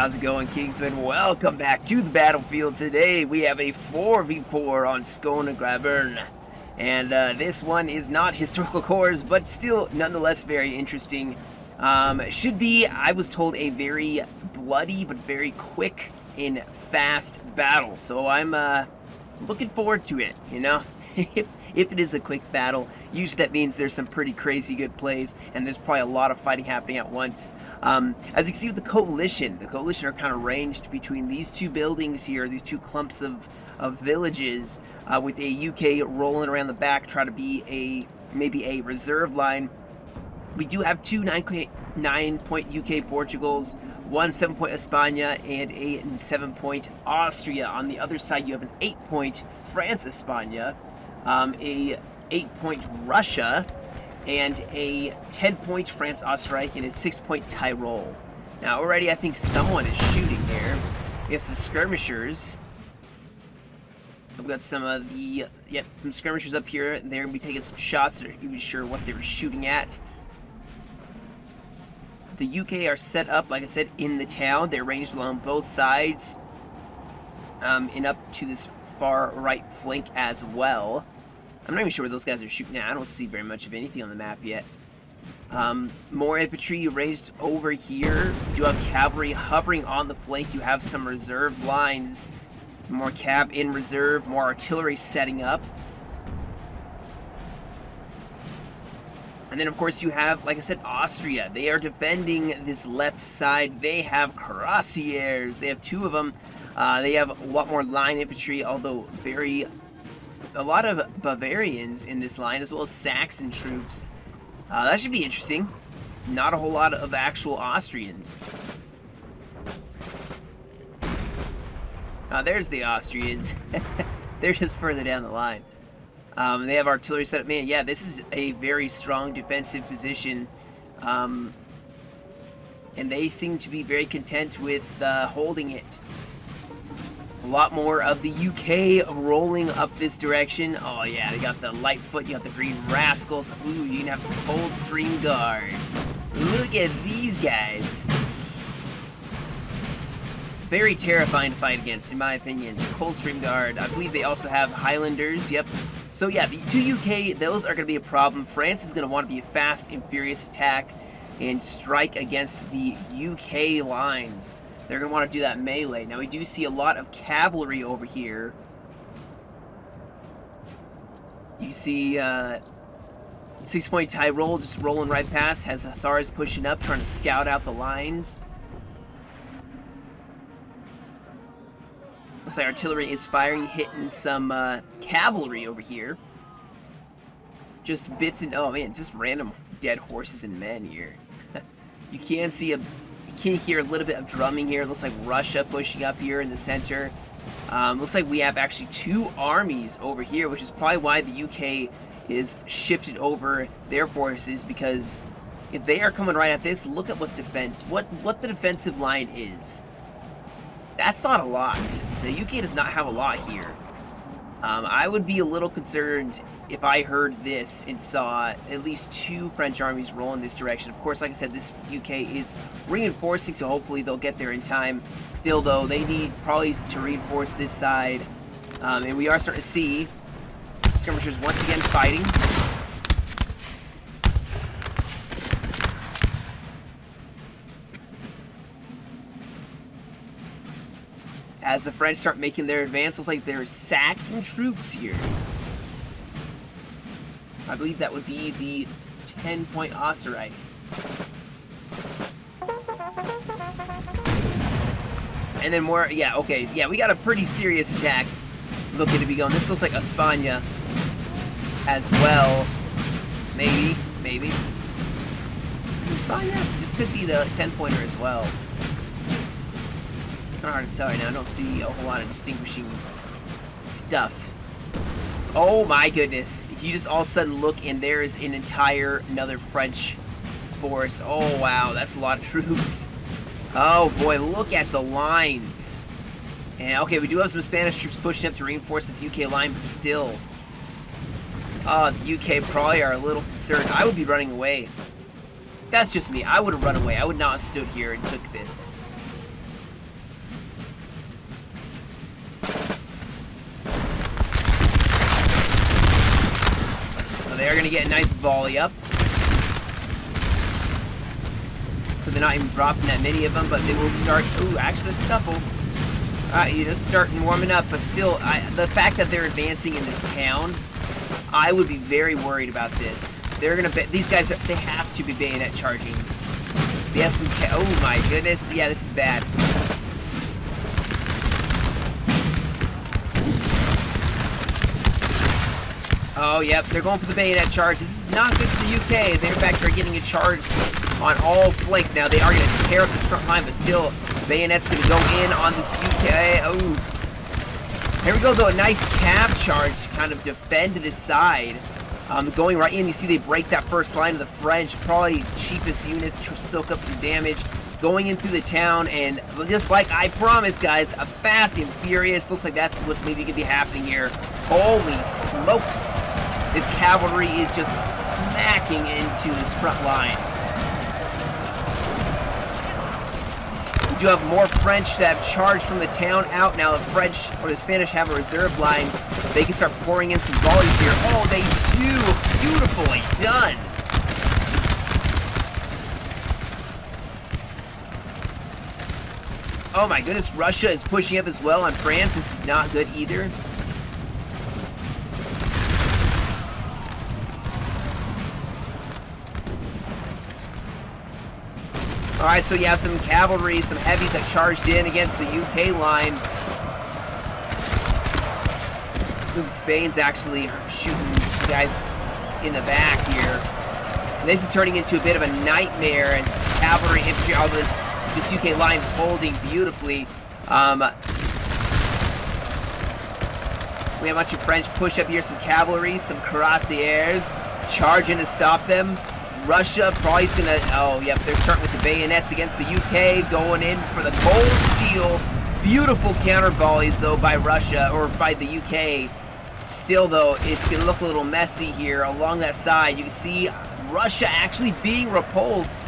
how's it going, Kingston? Welcome back to the battlefield. Today we have a 4v4 on Schöngrabern. And this one is not historical cores, but still nonetheless very interesting. Should be, I was told, a very bloody but very quick and fast battle. So I'm looking forward to it, you know? If it is a quick battle, usually that means there's some pretty crazy good plays, and there's probably a lot of fighting happening at once. As you can see with the Coalition are kind of ranged between these two buildings here, these two clumps of villages, with a UK rolling around the back, trying to be maybe a reserve line. We do have two 9-point UK Portugals, one 7-point España, and a 7-point Austria. On the other side, you have an 8-point France España, a 8-point Russia, and a 10-point France Österreich, and a 6-point Tyrol. Now already I think someone is shooting here. We have some skirmishers. We've got some of the, some skirmishers up here. They're going to be taking some shots. They're not even sure what they were shooting at. The UK are set up, like I said, in the town. They're ranged along both sides, and up to this far right flank as well. I'm not even sure where those guys are shooting at. I don't see very much of anything on the map yet. More infantry ranged over here. You do have cavalry hovering on the flank. You have some reserve lines. More cav in reserve. More artillery setting up. And then, of course, you have, like I said, Austria. They are defending this left side. They have cuirassiers. They have two of them. They have a lot more line infantry, although a lot of Bavarians in this line, as well as Saxon troops. That should be interesting. Not a whole lot of actual Austrians. There's the Austrians. They're just further down the line. They have artillery set up. Man, yeah, this is a very strong defensive position. And they seem to be very content with holding it. A lot more of the UK rolling up this direction. Oh yeah, they got the Lightfoot, you got the Green Rascals. Ooh, you can have some Coldstream Guard. Look at these guys. Very terrifying to fight against, in my opinion. Coldstream Guard. I believe they also have Highlanders. Yep. So yeah, the two UK, those are going to be a problem. France is going to want to be a fast and furious attack and strike against the UK lines. They're going to want to do that melee. Now, we do see a lot of cavalry over here. You see 6-point Tyrol just rolling right past. Has Hussars pushing up, trying to scout out the lines. Looks like artillery is firing, hitting some cavalry over here. Just bits and, oh man, just random dead horses and men here. You can see you can hear a little bit of drumming here. It looks like Russia pushing up here in the center. Looks like we have actually two armies over here, which is probably why the UK is shifted over their forces, because if they are coming right at this, look at what the defensive line is. That's not a lot. The UK does not have a lot here. I would be a little concerned if I heard this and saw at least two French armies roll in this direction. Of course, like I said, this UK is reinforcing, so hopefully they'll get there in time. Still, though, they need probably to reinforce this side. And we are starting to see skirmishers once again fighting. As the French start making their advance, looks like there's Saxon troops here. I believe that would be the 10-point Österreich. And then more, yeah, okay, yeah, we got a pretty serious attack looking to be going. This looks like España as well. Maybe. This is España? This could be the 10-pointer as well. It's kind of hard to tell right now. I don't see a whole lot of distinguishing stuff. Oh my goodness. You just all of a sudden look and there's an another French force. Oh wow, that's a lot of troops. Oh boy, look at the lines. And okay, we do have some Spanish troops pushing up to reinforce this UK line, but still. The UK probably are a little concerned. I would be running away. That's just me. I would have run away. I would not have stood here and took this. they're gonna get a nice volley up. So they're not even dropping that many of them, but they will start. Ooh, actually, that's a couple. You just start warming up, but still, the fact that they're advancing in this town, I would be very worried about this. They're gonna. These guys, they have to be bayonet charging. They have some. Oh my goodness! Yeah, this is bad. Oh, yep, they're going for the bayonet charge. This is not good for the UK. They, in fact, are getting a charge on all flanks. Now, they are going to tear up this front line, but still, bayonet's going to go in on this UK. Oh. Here we go, though. A nice cab charge to kind of defend this side. Going right in, you see they break that first line of the French. Probably cheapest units to soak up some damage. Going in through the town, and just like I promised, guys, a fast and furious. Looks like that's what's maybe going to be happening here. Holy smokes. This cavalry is just smacking into this front line. We do have more French that have charged from the town out. Now the French or the Spanish have a reserve line. They can start pouring in some volleys here. Oh, they do. Beautifully done. Oh my goodness, Russia is pushing up as well on France. This is not good either. Alright, so you have some cavalry, some heavies that charged in against the UK line. Ooh, Spain's actually shooting guys in the back here. And this is turning into a bit of a nightmare as cavalry, infantry, all this UK line is holding beautifully. We have a bunch of French push up here, some cavalry, some cuirassiers charging to stop them. Russia probably is gonna, oh yep, they're starting with the bayonets against the UK, going in for the cold steel. Beautiful counter volleys though by Russia, or by the UK. Still though, it's gonna look a little messy here along that side. You can see Russia actually being repulsed.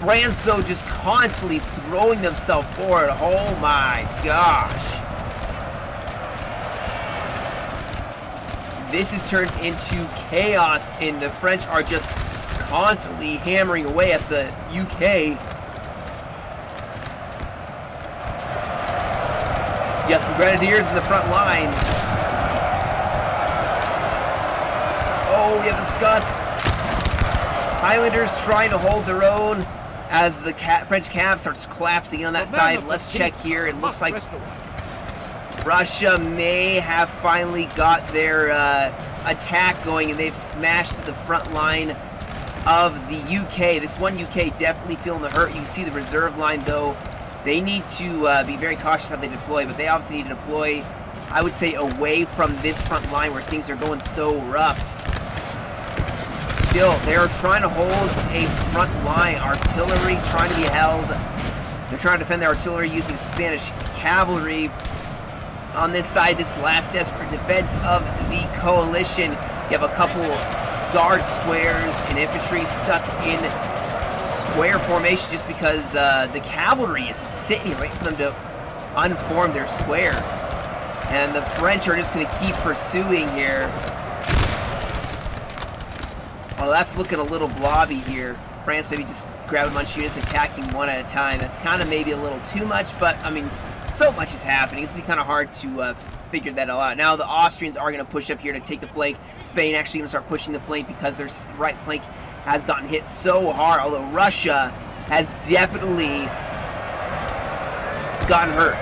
France, though, just constantly throwing themselves forward. Oh my gosh. This has turned into chaos, and the French are just constantly hammering away at the UK. You got some grenadiers in the front lines. Oh, we have the Scots. Highlanders trying to hold their own as the French cav starts collapsing on that side. Let's check here. It looks like Russia may have finally got their attack going, and they've smashed the front line of the UK. This one UK definitely feeling the hurt. You can see the reserve line, though. They need to be very cautious how they deploy, but they obviously need to deploy, I would say, away from this front line where things are going so rough. Still, they're trying to hold a front line. Artillery trying to be held. They're trying to defend their artillery using Spanish cavalry. On this side, this last desperate defense of the coalition. You have a couple guard squares and infantry stuck in square formation just because the cavalry is just sitting here waiting for them to unform their square. And the French are just going to keep pursuing here. Well, that's looking a little blobby here. France maybe just grabbed a bunch of units, attacking one at a time. That's kind of maybe a little too much, but, I mean, so much is happening. It's going to be kind of hard to figure that all out. Now, the Austrians are going to push up here to take the flank. Spain actually going to start pushing the flank because their right flank has gotten hit so hard, although Russia has definitely gotten hurt.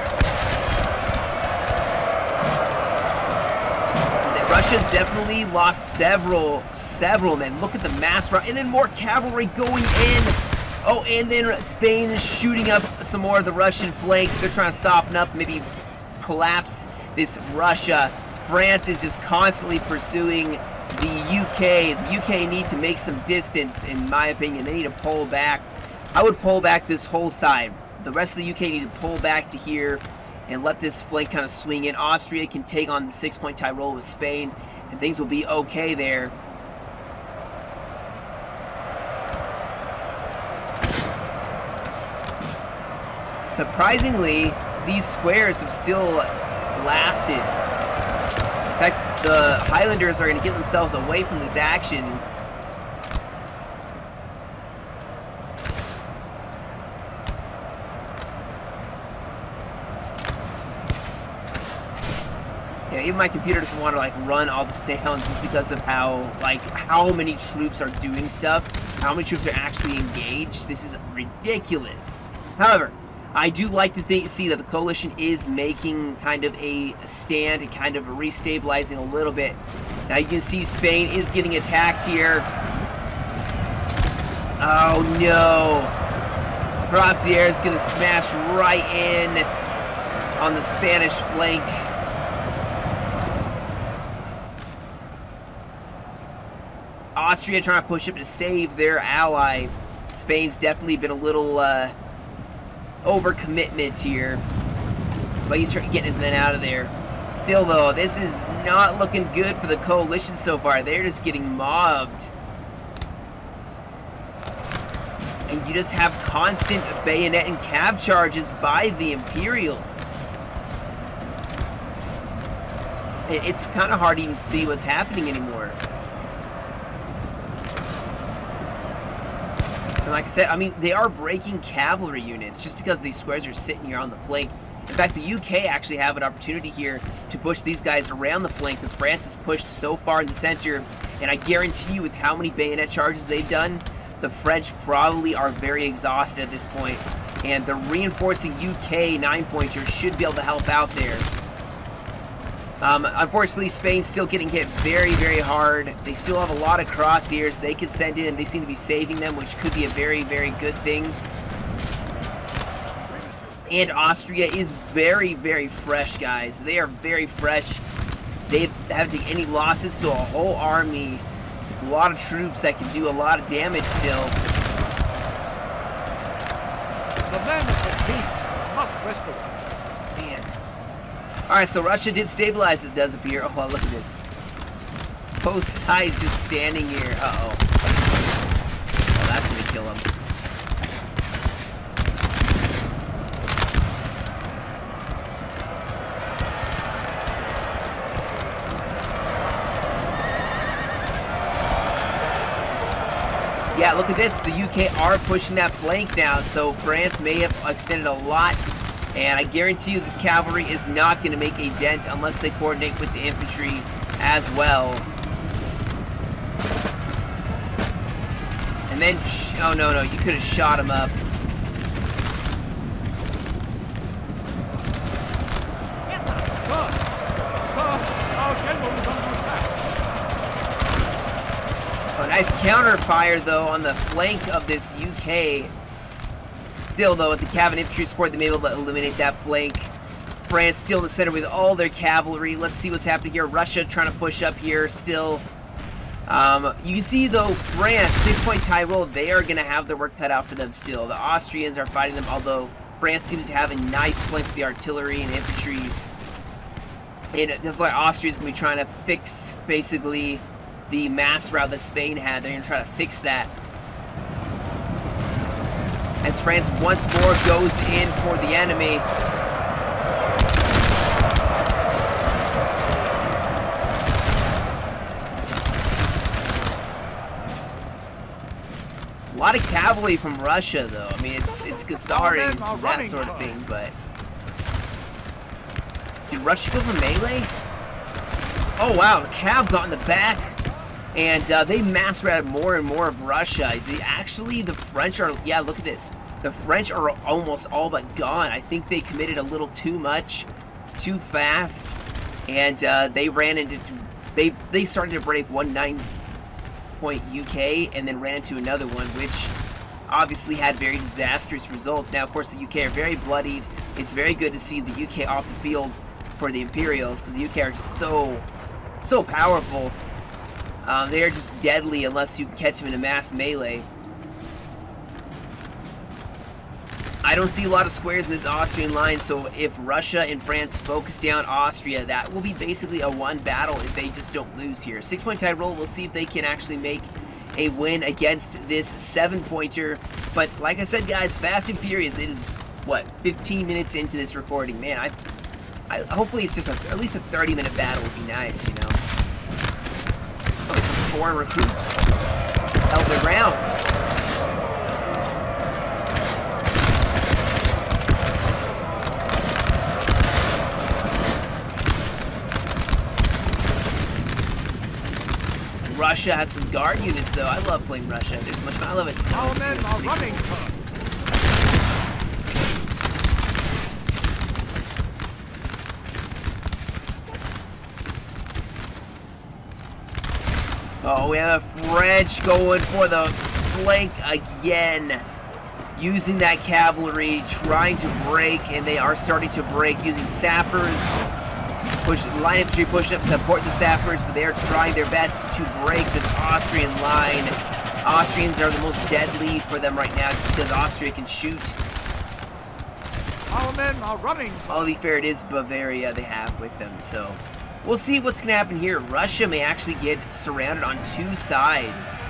Russia's definitely lost several men. Look at the mass run, and then more cavalry going in. Oh, and then Spain is shooting up some more of the Russian flank. They're trying to soften up, maybe collapse this Russia. France is just constantly pursuing the UK. The UK need to make some distance, in my opinion. They need to pull back. I would pull back this whole side. The rest of the UK need to pull back to here and let this flank kind of swing in. Austria can take on the 6-point tie roll with Spain, and things will be okay there. Surprisingly, these squares have still lasted. In fact, the Highlanders are going to get themselves away from this action. Yeah, even my computer doesn't want to like run all the sounds just because of how many troops are doing stuff, how many troops are actually engaged. This is ridiculous. However, I do like to see that the coalition is making kind of a stand and kind of restabilizing a little bit. Now you can see Spain is getting attacked here. Oh no! Crossier is going to smash right in on the Spanish flank. Austria trying to push up to save their ally. Spain's definitely been a little overcommitment here, but he's trying to get his men out of there. Still though, this is not looking good for the coalition so far. They're just getting mobbed. And you just have constant bayonet and cav charges by the Imperials. It's kind of hard to even see what's happening anymore. And like I said, I mean, they are breaking cavalry units just because these squares are sitting here on the flank. In fact, the UK actually have an opportunity here to push these guys around the flank because France is pushed so far in the center. And I guarantee you with how many bayonet charges they've done, the French probably are very exhausted at this point. And the reinforcing UK 9-pointer should be able to help out there. Unfortunately, Spain's still getting hit very, very hard. They still have a lot of crosshairs they can send in, and they seem to be saving them, which could be a very, very good thing. And Austria is very, very fresh, guys. They are very fresh. They haven't taken any losses, so a whole army, a lot of troops that can do a lot of damage still. The men of the peak must rescue them. Alright, so Russia did stabilize, it does appear. Oh, look at this. Both sides just standing here. Uh-oh. Oh, that's going to kill him. Yeah, look at this. The UK are pushing that flank now, so France may have extended a lot. And I guarantee you this cavalry is not going to make a dent unless they coordinate with the infantry as well. And then, oh no, you could have shot him up. Yes, sir. Our general is under attack. Oh, nice counter fire though on the flank of this UK. Still, though, with the cav and infantry support, they're able to eliminate that flank. France still in the center with all their cavalry. Let's see what's happening here. Russia trying to push up here still. You can see, though, France, 6-point Tyrol, they are going to have their work cut out for them still. The Austrians are fighting them, although France seems to have a nice flank with the artillery and infantry. And it looks like Austria is going to be trying to fix, basically, the mass route that Spain had. They're going to try to fix that. As France once more goes in for the enemy. A lot of cavalry from Russia, though. I mean, it's Gusarians and that sort of thing, but... Did Russia go for melee? Oh, wow, the cav got in the back. And they mass routed more and more of Russia. The French are, yeah, look at this. The French are almost all but gone. I think they committed a little too much, too fast. And they ran into, they started to break one 9-point UK and then ran into another one, which obviously had very disastrous results. Now, of course, the UK are very bloodied. It's very good to see the UK off the field for the Imperials because the UK are just so powerful. They are just deadly unless you can catch them in a mass melee. I don't see a lot of squares in this Austrian line, so if Russia and France focus down Austria, that will be basically a one battle if they just don't lose here. 6-point Tyrol, we'll see if they can actually make a win against this 7-pointer. But like I said, guys, fast and furious. It is, what, 15 minutes into this recording. Man, I hopefully it's just at least a 30-minute battle would be nice, you know. foreign recruits held their ground. Russia has some guard units, though. I love playing Russia. There's so much fun. I love it so Our much. men It's are pretty running, cool. sir. Oh, we have French going for the flank again. Using that cavalry, trying to break, and they are starting to break using sappers. Line infantry push up, support the sappers, but they are trying their best to break this Austrian line. Austrians are the most deadly for them right now just because Austria can shoot. Our men are running, sir. I'll be fair, it is Bavaria they have with them, so we'll see what's going to happen here. Russia may actually get surrounded on two sides.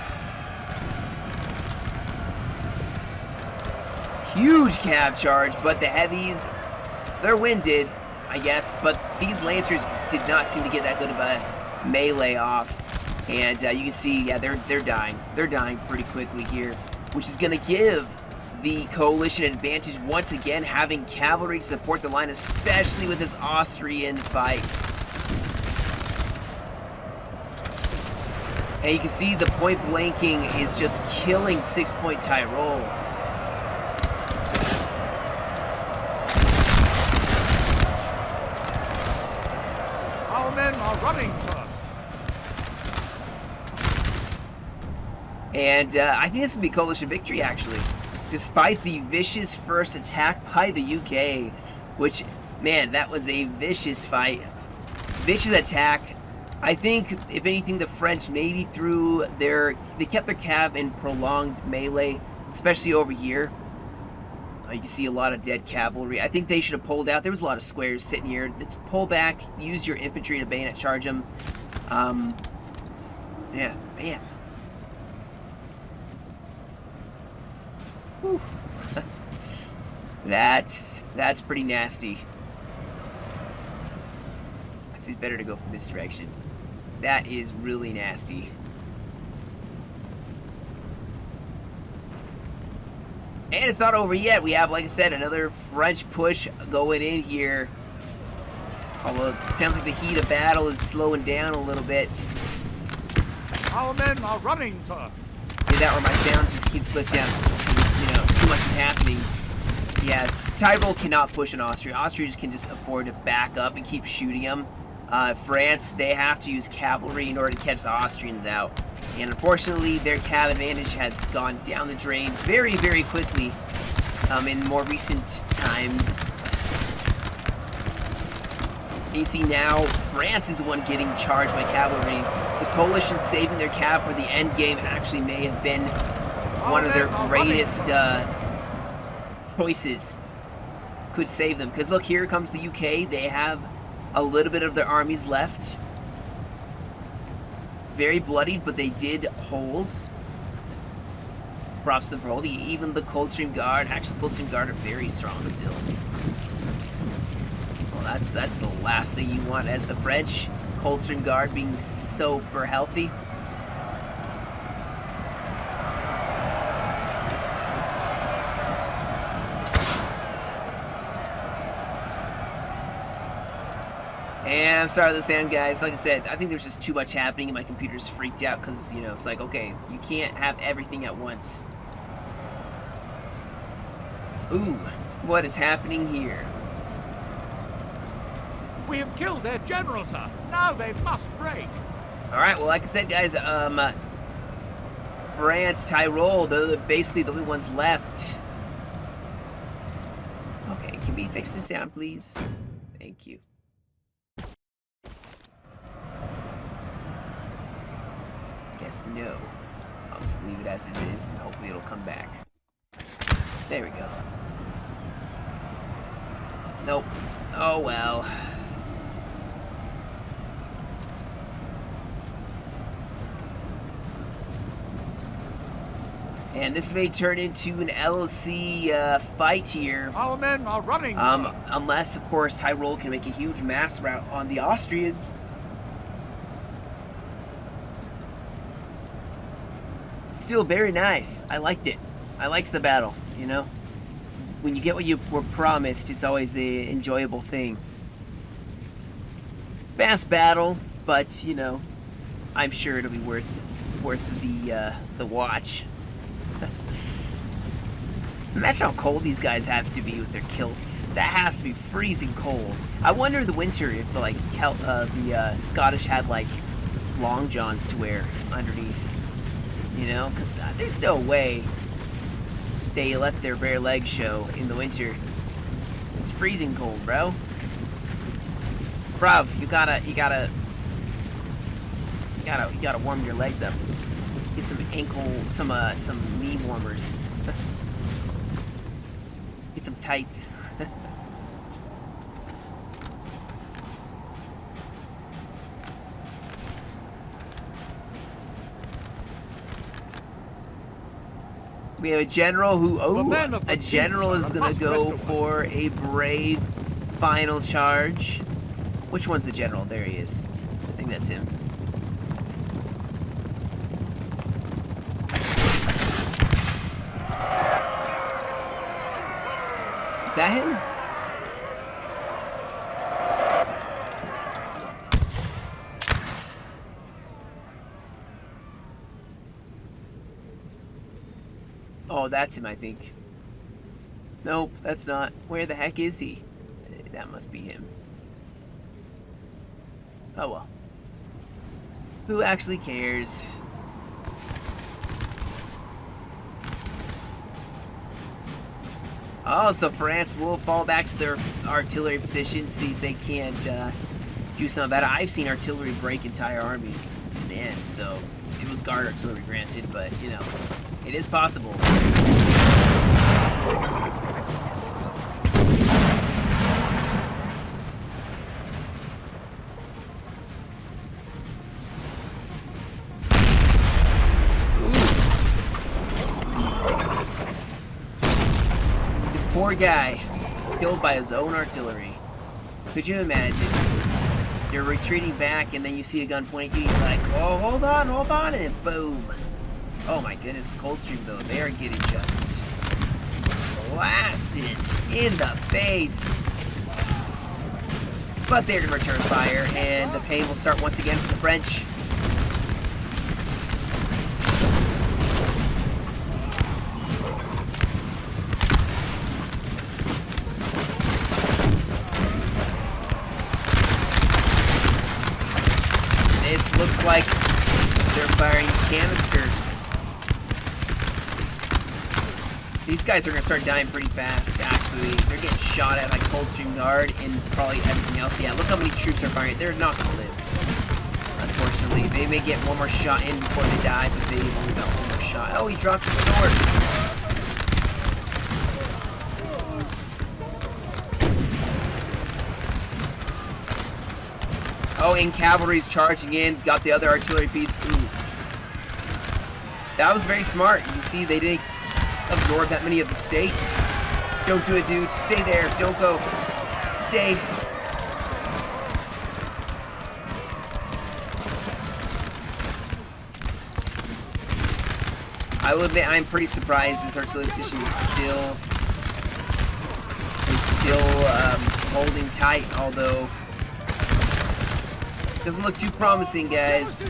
Huge cav charge, but the heavies, they're winded, I guess, but these Lancers did not seem to get that good of a melee off. And you can see, yeah, they're dying. They're dying pretty quickly here, which is going to give the coalition advantage once again, having cavalry to support the line, especially with this Austrian fight. And you can see the point blanking is just killing 6-point Tyrol. Our men are running, sir. And I think this will be coalition victory, actually. Despite the vicious first attack by the UK, which, man, that was a vicious fight. Vicious attack. I think, if anything, the French maybe they kept their cav in prolonged melee, especially over here. You can see a lot of dead cavalry. I think they should have pulled out. There was a lot of squares sitting here. Let's pull back, use your infantry to bayonet charge them. Yeah, man. Whew. That's pretty nasty. It's better to go from this direction. That is really nasty. And it's not over yet. We have, like I said, another French push going in here. Although it sounds like the heat of battle is slowing down a little bit. Our men are running, sir. Is that where my sound just keeps glitching out? Just 'cause, you know, too much is happening. Yeah, Tyrol cannot push an Austria. Austria can just afford to back up and keep shooting them. France, they have to use cavalry in order to catch the Austrians out. And unfortunately, their cav advantage has gone down the drain very, very quickly in more recent times. You see now, France is the one getting charged by cavalry. The coalition saving their cav for the end game actually may have been one of their greatest choices. Could save them. Because look, here comes the UK. They have a little bit of their armies left. Very bloodied, but they did hold. Props to them for holding. Even the Coldstream Guard, actually the Coldstream Guard are very strong still. Well, that's the last thing you want as the French. Coldstream Guard being super healthy. And I'm sorry to the sound, guys. Like I said, I think there's just too much happening and my computer's freaked out because, you know, it's like, okay, you can't have everything at once. Ooh, what is happening here? We have killed their general, sir. Now they must break. Alright, well, like I said, guys, France, Tyrol, they're basically the only ones left. Okay, can we fix the sound, please? Thank you. Guess no. I'll just leave it as it is, and hopefully it'll come back. There we go. Nope. Oh well. And this may turn into an LOC fight here. Our men are running. Unless, of course, Tyrol can make a huge mass rout on the Austrians. still very nice. I liked it. I liked the battle, you know? When you get what you were promised, it's always a enjoyable thing. Fast battle, but, you know, I'm sure it'll be worth the watch. Imagine how cold these guys have to be with their kilts. That has to be freezing cold. I wonder in the winter if like the Scottish had like long johns to wear underneath. You know, because there's no way they let their bare legs show in the winter. It's freezing cold, bro. Bruv, you gotta warm your legs up. Get some some knee warmers. Get some tights. We have a general who, a general is gonna go for a brave final charge. Which one's the general? There he is. I think that's him. Is that him? Oh, that's him, I think. Nope, that's not. Where the heck is he? That must be him. Oh well. Who actually cares? Oh, so France will fall back to their artillery positions, see if they can't do something about it. I've seen artillery break entire armies, man, so it was guard artillery granted, but, you know, it is possible. Poor guy, killed by his own artillery. Could you imagine? You're retreating back and then you see a gun pointing at you, you're like, oh, hold on, and boom. Oh my goodness, the Coldstream though, they are getting just blasted in the face. But they're gonna return fire and the pain will start once again for the French. Looks like they're firing canister. These guys are going to start dying pretty fast, actually. They're getting shot at like Coldstream Guard and probably everything else. Yeah, look how many troops are firing. They're not going to live, unfortunately. They may get one more shot in before they die, but they've only got one more shot. Oh, he dropped his sword. Oh, and cavalry's charging in. Got the other artillery piece. Ooh. That was very smart. You see, they didn't absorb that many of the stakes. Don't do it, dude. Stay there. Don't go. Stay. I will admit, I'm pretty surprised this artillery position is still holding tight, although doesn't look too promising, guys.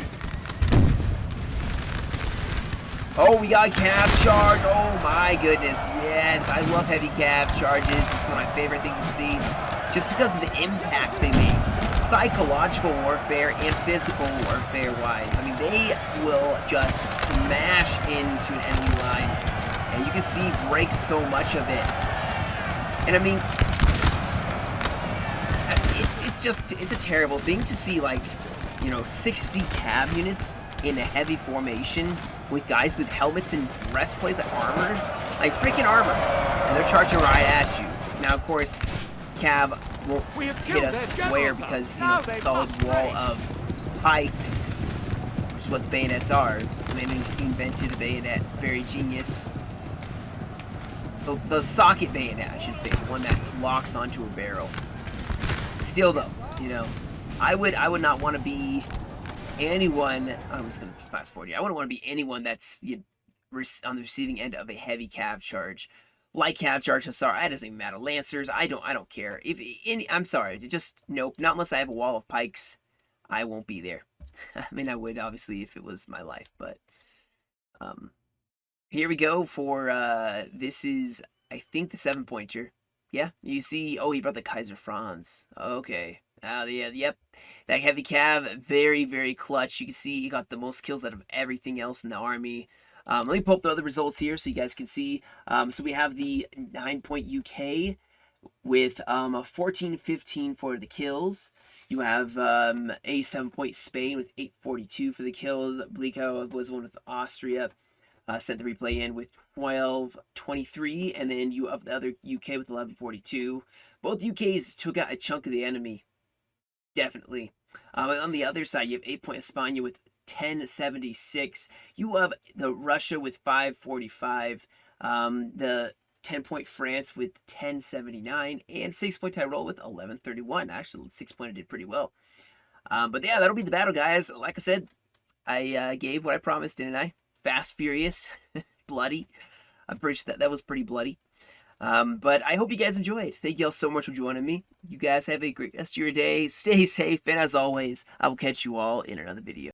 Oh, we got cav charge. Oh my goodness. Yes, I love heavy cav charges. It's one of my favorite things to see. Just because of the impact they make. Psychological warfare and physical warfare wise. I mean, they will just smash into an enemy line. And you can see break so much of it. And I mean, it's a terrible thing to see, like, you know, 60 cav units in a heavy formation with guys with helmets and breastplates, like armor, like freaking armor, and they're charging right at you. Now, of course, cav won't hit a square because, you know, it's a solid wall of pikes, which is what the bayonets are. They invented the bayonet, very genius. The socket bayonet, I should say, the one that locks onto a barrel. Still, though, you know, I would not want to be anyone. I'm just gonna fast forward here. I wouldn't want to be anyone that's on the receiving end of a heavy cav charge. Light cav charge, Hussar, that doesn't even matter. Lancers, I don't care. I'm sorry, just nope. Not unless I have a wall of pikes, I won't be there. I mean, I would obviously if it was my life, but here we go for this is I think the 7-pointer. Yeah, you see. Oh, he brought the Kaiser Franz. Okay. Yeah, yep. That heavy cav, very, very clutch. You can see he got the most kills out of everything else in the army. Let me pull up the other results here so you guys can see. So we have the 9-point UK with a 14-15 for the kills. You have a 7-point Spain with 842 for the kills. Bleikow was one with Austria. Sent the replay in with 12-23, and then you have the other UK with 11-42. Both UKs took out a chunk of the enemy, definitely. On the other side, you have 8-point España with 10-76. You have the Russia with 545. The 10-point France with 10-79, and 6-point Tyrol with 11-31. Actually, 6-point did pretty well. But yeah, that'll be the battle, guys. Like I said, I gave what I promised, didn't I? Fast, furious, bloody. I'm pretty sure that was pretty bloody. But I hope you guys enjoyed. Thank you all so much for joining me. You guys have a great rest of your day. Stay safe, and as always, I will catch you all in another video.